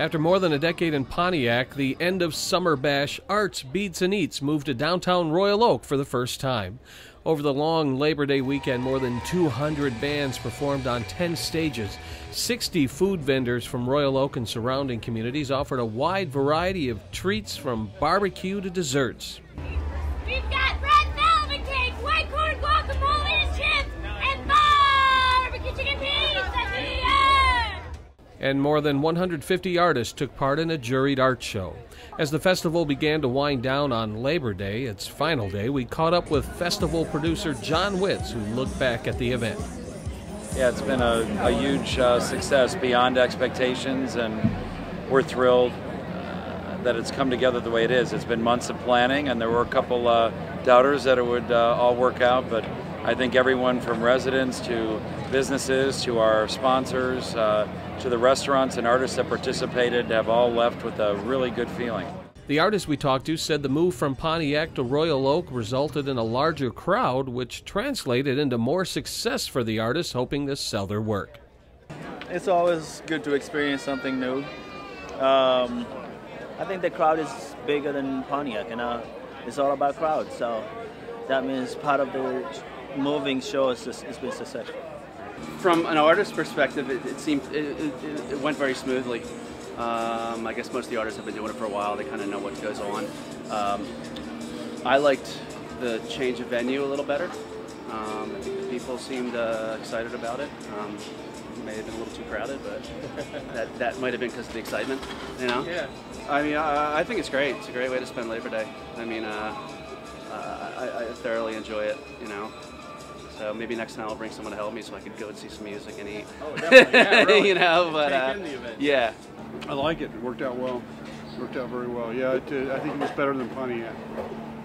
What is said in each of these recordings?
After more than a decade in Pontiac, the end of summer bash Arts, Beats, and Eats moved to downtown Royal Oak for the first time. Over the long Labor Day weekend, more than 200 bands performed on 10 stages. 60 food vendors from Royal Oak and surrounding communities offered a wide variety of treats from barbecue to desserts. We've got red velvet cake, white corn guacamole and chips, and barbecue chicken pizza! And more than 150 artists took part in a juried art show. As the festival began to wind down on Labor Day, its final day, we caught up with festival producer John Witz, who looked back at the event. Yeah, it's been a huge success beyond expectations, and we're thrilled that it's come together the way it is. It's been months of planning, and there were a couple doubters that it would all work out, but I think everyone from residents to businesses to our sponsors to the restaurants and artists that participated have all left with a really good feeling. The artists we talked to said the move from Pontiac to Royal Oak resulted in a larger crowd, which translated into more success for the artists hoping to sell their work. It's always good to experience something new. I think the crowd is bigger than Pontiac, and it's all about crowd. So that means part of the moving show has been successful. From an artist's perspective, it went very smoothly. I guess most of the artists have been doing it for a while. They kind of know what goes on. I liked the change of venue a little better. I think the people seemed excited about it. It may have been a little too crowded, but that might have been because of the excitement, you know? Yeah. I mean, I think it's great. It's a great way to spend Labor Day. I mean, I thoroughly enjoy it, you know? So maybe next time I'll bring someone to help me so I could go and see some music and eat. Oh, definitely. Yeah, really. You know, but take in the event. Yeah. I like it. It worked out well. It worked out very well. Yeah, I think it was better than Pontiac.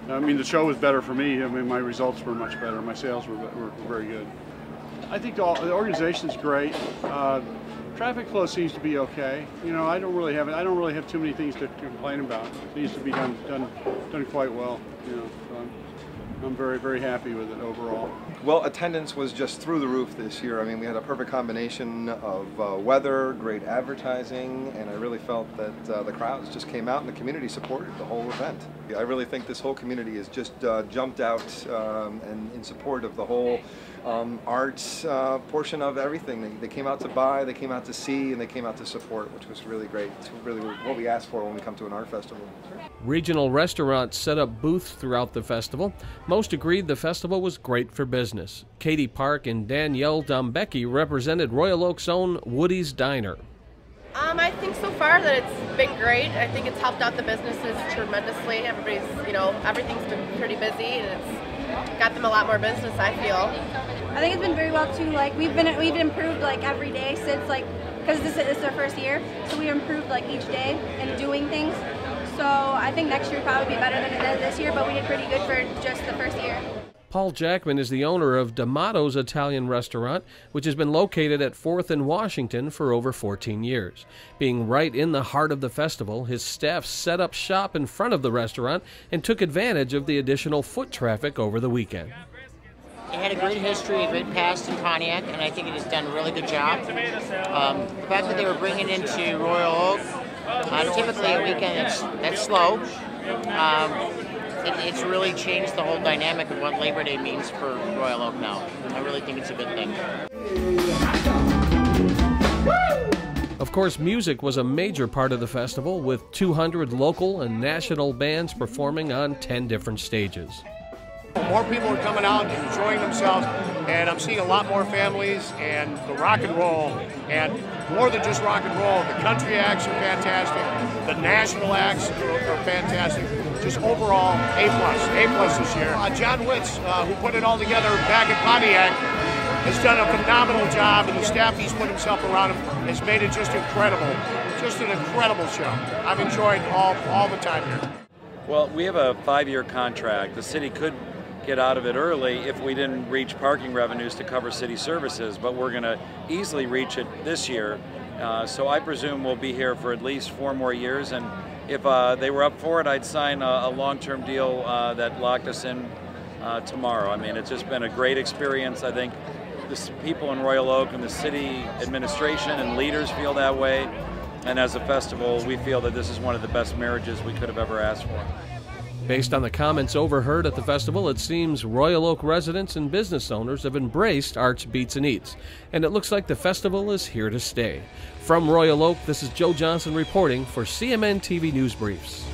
I mean, the show was better for me. I mean, my results were much better. My sales were very good. I think the organization's great. Traffic flow seems to be okay. You know, I don't really have too many things to complain about. It seems to be done quite well. You know, so I'm very, very happy with it overall. Well, attendance was just through the roof this year. I mean, we had a perfect combination of weather, great advertising, and I really felt that the crowds just came out and the community supported the whole event. I really think this whole community has just jumped out and in support of the whole arts portion of everything. They came out to buy, they came out to see, and they came out to support, which was really great. It's really what we ask for when we come to an art festival. Regional restaurants set up booths throughout the festival. Most agreed the festival was great for business. Katie Park and Danielle Dombecki represented Royal Oak's own Woody's Diner. I think so far that it's been great. I think it's helped out the businesses tremendously. Everybody's, you know, everything's been pretty busy, and it's got them a lot more business, I feel. I think it's been very well too. Like we've improved like every day since because this is our first year, so we improved like each day and doing things. So I think next year will probably be better than it did this year, but we did pretty good for just the first year. Paul Jackman is the owner of D'Amato's Italian restaurant, which has been located at 4th and Washington for over 14 years. Being right in the heart of the festival, his staff set up shop in front of the restaurant and took advantage of the additional foot traffic over the weekend. It had a great history, a great past in Pontiac, and I think it has done a really good job. The fact that they were bringing it into Royal Oak, typically a weekend that's slow. It's really changed the whole dynamic of what Labor Day means for Royal Oak now. I really think it's a good thing. Of course, music was a major part of the festival, with 200 local and national bands performing on 10 different stages. More people are coming out and enjoying themselves, and I'm seeing a lot more families and the rock and roll, and more than just rock and roll. The country acts are fantastic, the national acts are fantastic. Just overall, A+ this year. John Witz, who put it all together back in Pontiac, has done a phenomenal job, and the staff he's put himself around him has made it just incredible. Just an incredible show. I've enjoyed all the time here. Well, we have a 5-year contract. The city could get out of it early if we didn't reach parking revenues to cover city services, but we're going to easily reach it this year. So I presume we'll be here for at least 4 more years, and if they were up for it, I'd sign a long-term deal that locked us in tomorrow. I mean, it's just been a great experience. I think the people in Royal Oak and the city administration and leaders feel that way. And as a festival, we feel that this is one of the best marriages we could have ever asked for. Based on the comments overheard at the festival, it seems Royal Oak residents and business owners have embraced Arts, Beats, and Eats, and it looks like the festival is here to stay. From Royal Oak, this is Joe Johnson reporting for CMN TV News Briefs.